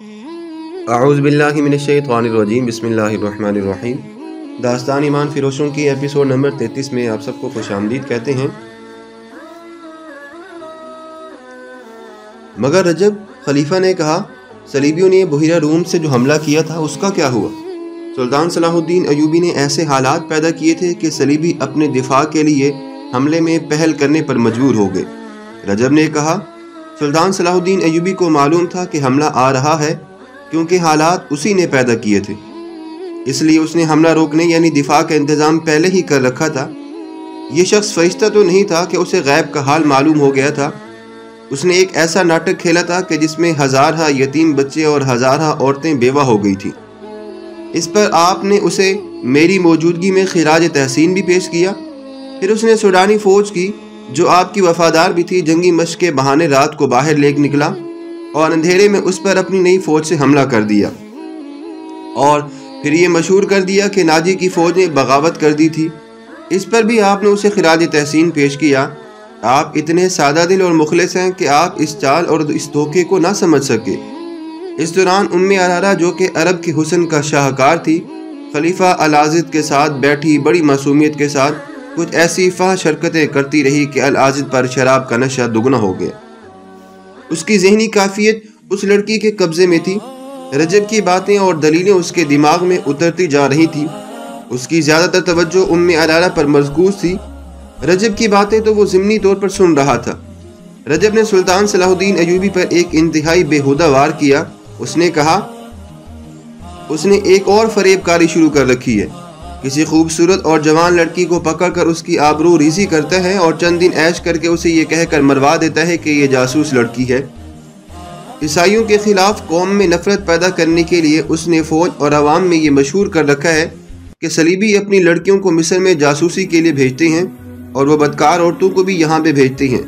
اعوذ باللہ من الشیطان الرجیم بسم اللہ الرحمن الرحیم۔ داستان ایمان فروشوں کی ایپیسوڈ نمبر 33 میں آپ سب کو خوش آمدید کہتے ہیں۔ مگر رجب خلیفہ نے کہا، صلیبیوں نے بحیرہ روم سے جو حملہ کیا تھا اس کا کیا ہوا؟ سلطان صلاح الدین ایوبی نے ایسے حالات پیدا کیے تھے کہ صلیبی اپنے دفاع کے لیے حملے میں پہل کرنے پر مجبور ہو گئے۔ رجب نے کہا، سلطان صلاح الدین ایوبی کو معلوم تھا کہ حملہ آ رہا ہے، کیونکہ حالات اسی نے پیدا کیے تھے، اس لیے اس نے حملہ روکنے یعنی دفاع کا انتظام پہلے ہی کر رکھا تھا۔ یہ شخص فرشتہ تو نہیں تھا کہ اسے غیب کا حال معلوم ہو گیا تھا۔ اس نے ایک ایسا ناٹک کھیلا تھا کہ جس میں ہزارہ یتیم بچے اور ہزارہ عورتیں بیوہ ہو گئی تھیں۔ اس پر آپ نے اسے میری موجودگی میں خراج تحسین بھی پیش کیا۔ پھر اس نے سوڈانی فوج کی، جو آپ کی وفادار بھی تھی، جنگی مشق کے بہانے رات کو باہر لے نکلا اور اندھیرے میں اس پر اپنی نئی فوج سے حملہ کر دیا، اور پھر یہ مشہور کر دیا کہ ناجی کی فوج نے بغاوت کر دی تھی۔ اس پر بھی آپ نے اسے خراج تحسین پیش کیا۔ آپ اتنے سادہ دل اور مخلص ہیں کہ آپ اس چال اور اس دھوکے کو نہ سمجھ سکے۔ اس دوران عرارہ، جو کہ عرب کے حسن کا شاہکار تھی، خلیفہ العازد کے ساتھ بیٹھی بڑی معصومیت کے ساتھ کچھ ایسی فحش حرکتیں کرتی رہی کہ العازد پر شراب کا نشہ دگنا ہو گیا۔ اس کی ذہنی کیفیت اس لڑکی کے قبضے میں تھی۔ رجب کی باتیں اور دلیلیں اس کے دماغ میں اترتی جا رہی تھی۔ اس کی زیادہ تر توجہ عرارہ پر مرکوز تھی۔ رجب کی باتیں تو وہ ضمنی طور پر سن رہا تھا۔ رجب نے سلطان صلاح الدین ایوبی پر ایک انتہائی بےہودہ وار کیا۔ اس نے کہا، اس نے ایک اور فریب کاری شروع کر رکھی ہے۔ کسی خوبصورت اور جوان لڑکی کو پکڑ کر اس کی آبرو ریزی کرتا ہے اور چند دن عیش کر کے اسے یہ کہہ کر مروا دیتا ہے کہ یہ جاسوس لڑکی ہے۔ عیسائیوں کے خلاف قوم میں نفرت پیدا کرنے کے لیے اس نے فوج اور عوام میں یہ مشہور کر رکھا ہے کہ صلیبی اپنی لڑکیوں کو مصر میں جاسوسی کے لیے بھیجتے ہیں اور وہ بدکار عورتوں کو بھی یہاں پہ بھیجتے ہیں،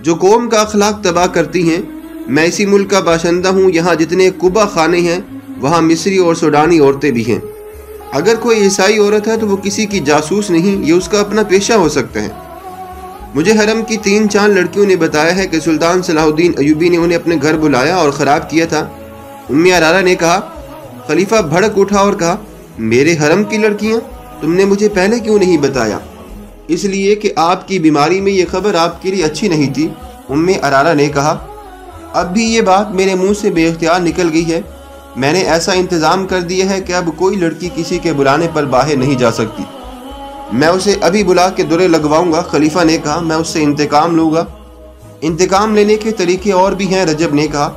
جو قوم کا اخلاق تباہ کرتی ہیں۔ میں اسی ملک کا باشندہ ہوں، یہاں جتنے قبا خانے ہیں وہاں مصری اور سوڈانی عورتیں بھی ہیں۔ اگر کوئی عیسائی عورت ہے تو وہ کسی کی جاسوس نہیں، یہ اس کا اپنا پیشہ ہو سکتا ہے۔ مجھے حرم کی 3-4 لڑکیوں نے بتایا ہے کہ سلطان صلاح الدین ایوبی نے انہیں اپنے گھر بلایا اور خراب کیا تھا۔ عرارہ نے کہا۔ خلیفہ بھڑک اٹھا اور کہا، میرے حرم کی لڑکیاں؟ تم نے مجھے پہلے کیوں نہیں بتایا؟ اس لیے کہ آپ کی بیماری میں یہ خبر آپ کے لیے اچھی نہیں تھی۔ عرارہ نے کہا، اب بھی یہ بات میرے منہ سے بے اختیار نکل گئی ہے۔ میں نے ایسا انتظام کر دیا ہے کہ اب کوئی لڑکی کسی کے بلانے پر باہر نہیں جا سکتی۔ میں اسے ابھی بلا کے درے لگواؤں گا۔ خلیفہ نے کہا، میں اس سے انتقام لوں گا۔ انتقام لینے کے طریقے اور بھی ہیں، رجب نے کہا۔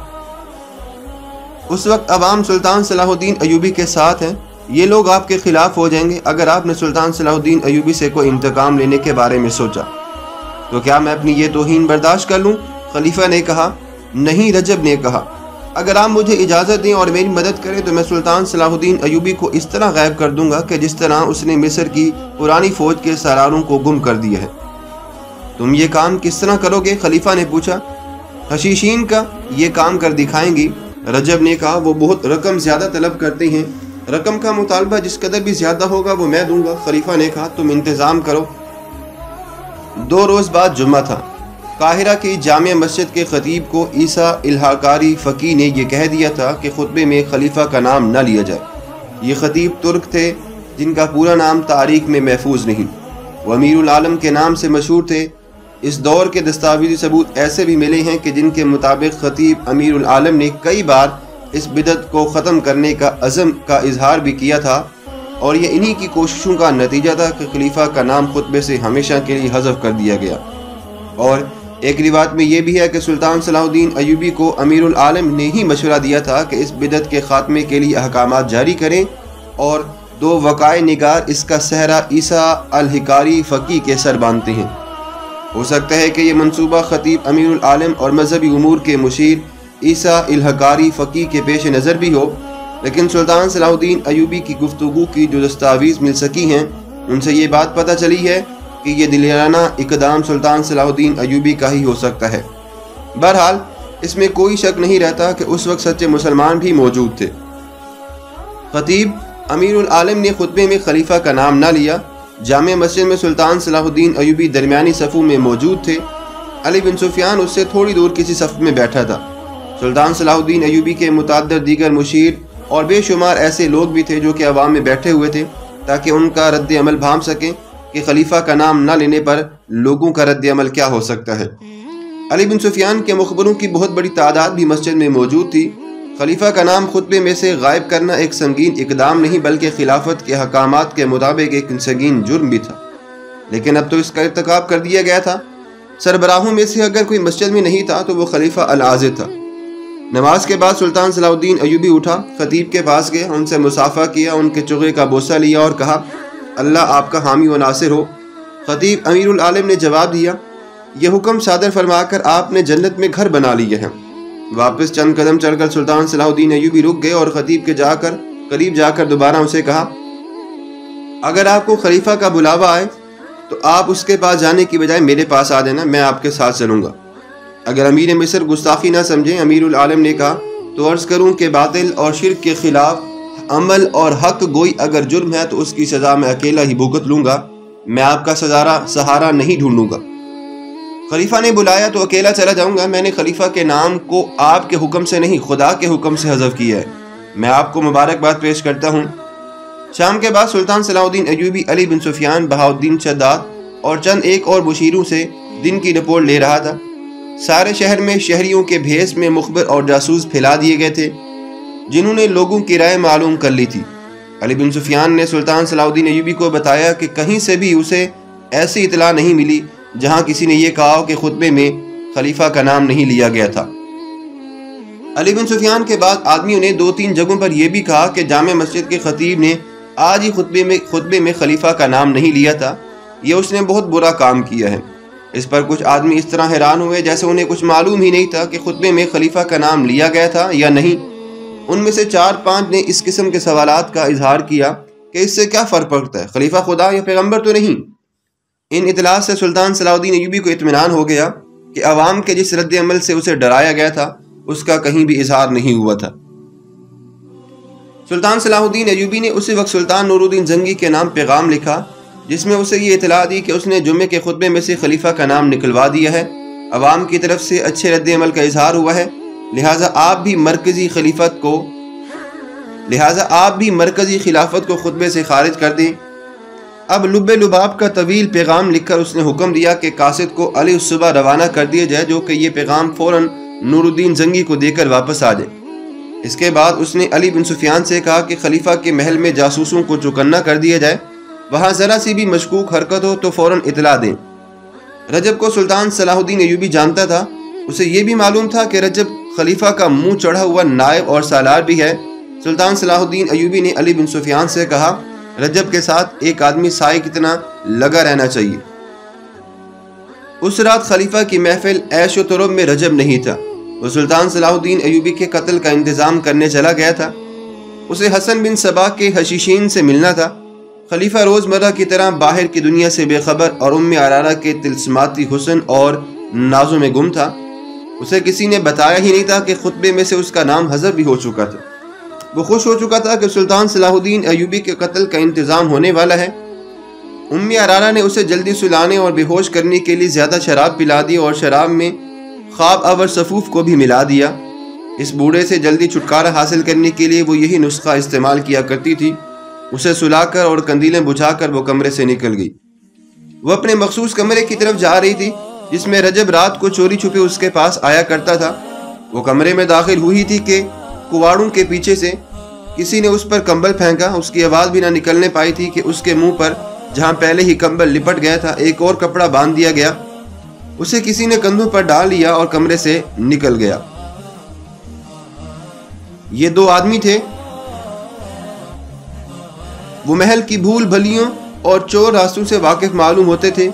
اس وقت عوام سلطان صلاح الدین ایوبی کے ساتھ ہیں، یہ لوگ آپ کے خلاف ہو جائیں گے۔ اگر آپ نے سلطان صلاح الدین ایوبی سے کوئی انتقام لینے کے بارے میں سوچا تو کیا میں اپنی یہ توہین برداشت کر لوں؟ خلیفہ نے کہا۔ نہیں، رجب نے کہا، اگر آپ مجھے اجازت دیں اور میری مدد کریں تو میں سلطان صلاح الدین ایوبی کو اس طرح غائب کر دوں گا کہ جس طرح اس نے مصر کی پرانی فوج کے سراروں کو گم کر دیا ہے۔ تم یہ کام کس طرح کرو گے؟ خلیفہ نے پوچھا۔ حشیشین کا یہ کام کر دکھائیں گی، رجب نے کہا۔ وہ بہت رقم زیادہ طلب کرتے ہیں، رقم کا مطالبہ جس قدر بھی زیادہ ہوگا وہ میں دوں گا۔ خلیفہ نے کہا، تم انتظام کرو۔ 2 روز بعد جمعہ تھا۔ قاہرہ کی جامع مسجد کے خطیب کو عیسیٰ الحکاری فقیہ نے یہ کہہ دیا تھا کہ خطبے میں خلیفہ کا نام نہ لیا جائے۔ یہ خطیب ترک تھے جن کا پورا نام تاریخ میں محفوظ نہیں۔ وہ امیر العالم کے نام سے مشہور تھے۔ اس دور کے دستاویزی ثبوت ایسے بھی ملے ہیں کہ جن کے مطابق خطیب امیر العالم نے کئی بار اس بدعت کو ختم کرنے کا عزم کا اظہار بھی کیا تھا، اور یہ انہی کی کوششوں کا نتیجہ تھا کہ خلیفہ کا نام خطبے سے ہمیشہ کے لیے حذف کر دیا گیا۔ اور ایک روایت میں یہ بھی ہے کہ سلطان صلاح الدین ایوبی کو امیر العالم نے ہی مشورہ دیا تھا کہ اس بدعت کے خاتمے کے لیے احکامات جاری کریں، اور 2 وقائع نگار اس کا سہرا عیسیٰ الحکاری فقیہ کے سر باندھتے ہیں۔ ہو سکتا ہے کہ یہ منصوبہ خطیب امیر العالم اور مذہبی امور کے مشیر عیسیٰ الحکاری فقیہ کے پیش نظر بھی ہو، لیکن سلطان صلاح الدین ایوبی کی گفتگو کی جو دستاویز مل سکی ہیں ان سے یہ بات پتہ چلی ہے کہ یہ دلیرانہ اقدام سلطان صلاح الدین ایوبی کا ہی ہو سکتا ہے۔ بہرحال اس میں کوئی شک نہیں رہتا کہ اس وقت سچے مسلمان بھی موجود تھے۔ خطیب امیر العالم نے خطبے میں خلیفہ کا نام نہ لیا۔ جامع مسجد میں سلطان صلاح الدین ایوبی درمیانی صفوں میں موجود تھے۔ علی بن سفیان اس سے تھوڑی دور کسی صف میں بیٹھا تھا۔ سلطان صلاح الدین ایوبی کے متعدد دیگر مشیر اور بے شمار ایسے لوگ بھی تھے جو کہ عوام میں بیٹھے ہوئے تھے تاکہ ان کا رد عمل بھانپ سکیں کہ خلیفہ کا نام نہ لینے پر لوگوں کا رد عمل کیا ہو سکتا ہے۔ علی بن سفیان کے مخبروں کی بہت بڑی تعداد بھی مسجد میں موجود تھی۔ خلیفہ کا نام خطبے میں سے غائب کرنا ایک سنگین اقدام نہیں بلکہ خلافت کے حکامات کے مطابق ایک سنگین جرم بھی تھا، لیکن اب تو اس کا ارتکاب کر دیا گیا تھا۔ سربراہوں میں سے اگر کوئی مسجد میں نہیں تھا تو وہ خلیفہ العاضد تھا۔ نماز کے بعد سلطان صلاح الدین ایوبی اٹھا، خطیب کے پاس گیا، ان سے مصافحہ کیا، ان کے چغے کا بوسہ لیا اور کہا، اللہ آپ کا حامی و ناصر ہو۔ خطیب امیر العالم نے جواب دیا، یہ حکم صادر فرما کر آپ نے جنت میں گھر بنا لیے ہیں۔ واپس چند قدم چل کر سلطان صلاح الدین ایوبی رک گئے اور خطیب کے قریب جا کر دوبارہ اسے کہا، اگر آپ کو خلیفہ کا بلاوا آئے تو آپ اس کے پاس جانے کی بجائے میرے پاس آ دینا، میں آپ کے ساتھ چلوں گا۔ اگر امیر مصر گستاخی نہ سمجھیں، امیر العالم نے کہا، تو عرض کروں کہ باطل اور شرک کے خلاف عمل اور حق گوئی اگر جرم ہے تو اس کی سزا میں اکیلا ہی بھگت لوں گا، میں آپ کا سہارا نہیں ڈھونڈوں گا۔ خلیفہ نے بلایا تو اکیلا چلا جاؤں گا، میں نے خلیفہ کے نام کو آپ کے حکم سے نہیں خدا کے حکم سے حذف کیا ہے، میں آپ کو مبارکباد پیش کرتا ہوں۔ شام کے بعد سلطان صلاح الدین ایوبی علی بن سفیان، بہاؤالدین شداد اور چند ایک اور مشیروں سے دن کی رپورٹ لے رہا تھا۔ سارے شہر میں شہریوں کے بھیس میں مخبر اور جاسوس پھیلا دیے گئے تھے جنہوں نے لوگوں کی رائے معلوم کر لی تھی۔ علی بن سفیان نے سلطان صلاح الدین ایوبی کو بتایا کہ کہیں سے بھی اسے ایسی اطلاع نہیں ملی جہاں کسی نے یہ کہا کہ خطبے میں خلیفہ کا نام نہیں لیا گیا تھا۔ علی بن سفیان کے بعد آدمیوں نے 2-3 جگہوں پر یہ بھی کہا کہ جامع مسجد کے خطیب نے آج ہی خطبے میں خلیفہ کا نام نہیں لیا تھا، یہ اس نے بہت برا کام کیا ہے۔ اس پر کچھ آدمی اس طرح حیران ہوئے جیسے انہیں کچھ معلوم ہی نہیں تھا کہ خطبے میں خلیفہ کا نام لیا گیا تھا یا نہیں۔ ان میں سے 4-5 نے اس قسم کے سوالات کا اظہار کیا کہ اس سے کیا فرق پڑتا ہے، خلیفہ خدا یا پیغمبر تو نہیں۔ ان اطلاعات سے سلطان صلاح الدین ایوبی کو اطمینان ہو گیا کہ عوام کے جس رد عمل سے اسے ڈرایا گیا تھا اس کا کہیں بھی اظہار نہیں ہوا تھا۔ سلطان صلاح الدین ایوبی نے اسی وقت سلطان نور الدین زنگی کے نام پیغام لکھا جس میں اسے یہ اطلاع دی کہ اس نے جمعے کے خطبے میں سے خلیفہ کا نام نکلوا دیا ہے، عوام کی طرف سے اچھے رد عمل کا اظہار ہوا ہے، لہٰذا آپ بھی مرکزی خلافت کو خطبے سے خارج کر دیں۔ اب لب لباب کا طویل پیغام لکھ کر اس نے حکم دیا کہ قاصد کو علی الصبح روانہ کر دیا جائے، جو کہ یہ پیغام فوراً نور الدین زنگی کو دے کر واپس آ جائے۔ اس کے بعد اس نے علی بن سفیان سے کہا کہ خلیفہ کے محل میں جاسوسوں کو چوکنا کر دیا جائے، وہاں ذرا سی بھی مشکوک حرکت ہو تو فوراً اطلاع دیں۔ رجب کو سلطان صلاح الدین ایوبی جانتا تھا، اسے یہ بھی معلوم تھا کہ رجب خلیفہ کا منہ چڑھا ہوا نائب اور سالار بھی ہے۔ سلطان صلاح الدین ایوبی نے علی بن سفیان سے کہا، رجب کے ساتھ ایک آدمی سائے کتنا لگا رہنا چاہیے۔ اس رات خلیفہ کی محفل عیش و طرب میں رجب نہیں تھا، وہ سلطان صلاح الدین ایوبی کے قتل کا انتظام کرنے چلا گیا تھا۔ اسے حسن بن صبا کے حشیشین سے ملنا تھا۔ خلیفہ روزمرہ کی طرح باہر کی دنیا سے بے خبر اور ام عرارہ کے تلسماتی حسن اور نازوں میں گم تھا۔ اسے کسی نے بتایا ہی نہیں تھا کہ خطبے میں سے اس کا نام حذف بھی ہو چکا تھا۔ وہ خوش ہو چکا تھا کہ سلطان صلاح الدین ایوبی کے قتل کا انتظام ہونے والا ہے۔ ام عرارہ نے اسے جلدی سلانے اور بے ہوش کرنے کے لیے زیادہ شراب پلا دی اور شراب میں خواب آور صفوف کو بھی ملا دیا۔ اس بوڑھے سے جلدی چھٹکارا حاصل کرنے کے لیے وہ یہی نسخہ استعمال کیا کرتی تھی۔ اسے سلا کر اور قندیلیں بجھا کر وہ کمرے سے نکل گئی۔ وہ اپنے مخصوص کمرے کی طرف جا رہی تھی جس میں رجب رات کو چوری چھپے اس کے پاس آیا کرتا تھا۔ وہ کمرے میں داخل ہوئی تھی کہ کواڑوں کے پیچھے سے کسی نے اس پر کمبل پھینکا۔ اس کی آواز بھی نہ نکلنے پائی تھی کہ اس کے منہ پر جہاں پہلے ہی کمبل لپٹ گیا تھا ایک اور کپڑا باندھ دیا گیا۔ اسے کسی نے کندھوں پر ڈال لیا اور کمرے سے نکل گیا۔ یہ 2 آدمی تھے۔ وہ محل کی بھول بھلیوں اور چور راستوں سے واقف معلوم ہوتے تھے۔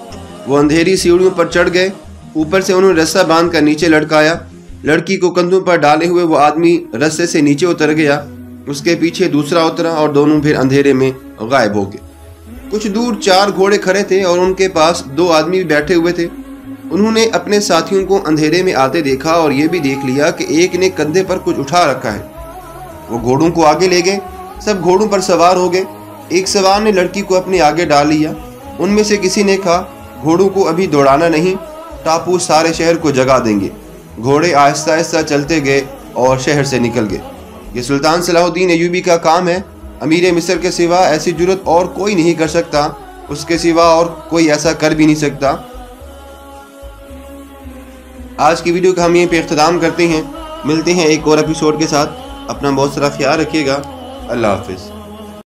وہ اندھیری سیڑھیوں پر چڑھ گئے، اوپر سے انہوں نے رسہ باندھ کر نیچے لٹکایا۔ لڑکی کو کندھوں پر ڈالے ہوئے وہ آدمی رسے سے نیچے اتر گیا، اس کے پیچھے دوسرا اترا اور دونوں پھر اندھیرے میں غائب ہو گئے۔ کچھ دور 4 گھوڑے کھڑے تھے اور ان کے پاس 2 آدمی بھی بیٹھے ہوئے تھے۔ انہوں نے اپنے ساتھیوں کو اندھیرے میں آتے دیکھا اور یہ بھی دیکھ لیا کہ ایک نے کندھے پر کچھ اٹھا رکھا ہے۔ وہ گھوڑوں کو آگے لے گئے، سب گھوڑوں پر سوار ہو گئے۔ ایک سوار نے لڑکی کو اپنے آگے ڈال لیا۔ ان میں سے کسی نے کہا، گھوڑوں کو ابھی دوڑانا نہیں، ٹاپو سارے شہر کو جگا دیں گے۔ گھوڑے آہستہ آہستہ چلتے گئے اور شہر سے نکل گئے۔ یہ سلطان صلاح الدین ایوبی کا کام ہے۔ امیر مصر کے سوا ایسی جرت اور کوئی نہیں کر سکتا، اس کے سوا اور کوئی ایسا کر بھی نہیں سکتا۔ آج کی ویڈیو کا ہم یہیں پہ اختتام کرتے ہیں، ملتے ہیں ایک اور ایپیسوڈ کے ساتھ۔ اپنا بہت سارا خیال رکھیے گا۔ اللہ حافظ۔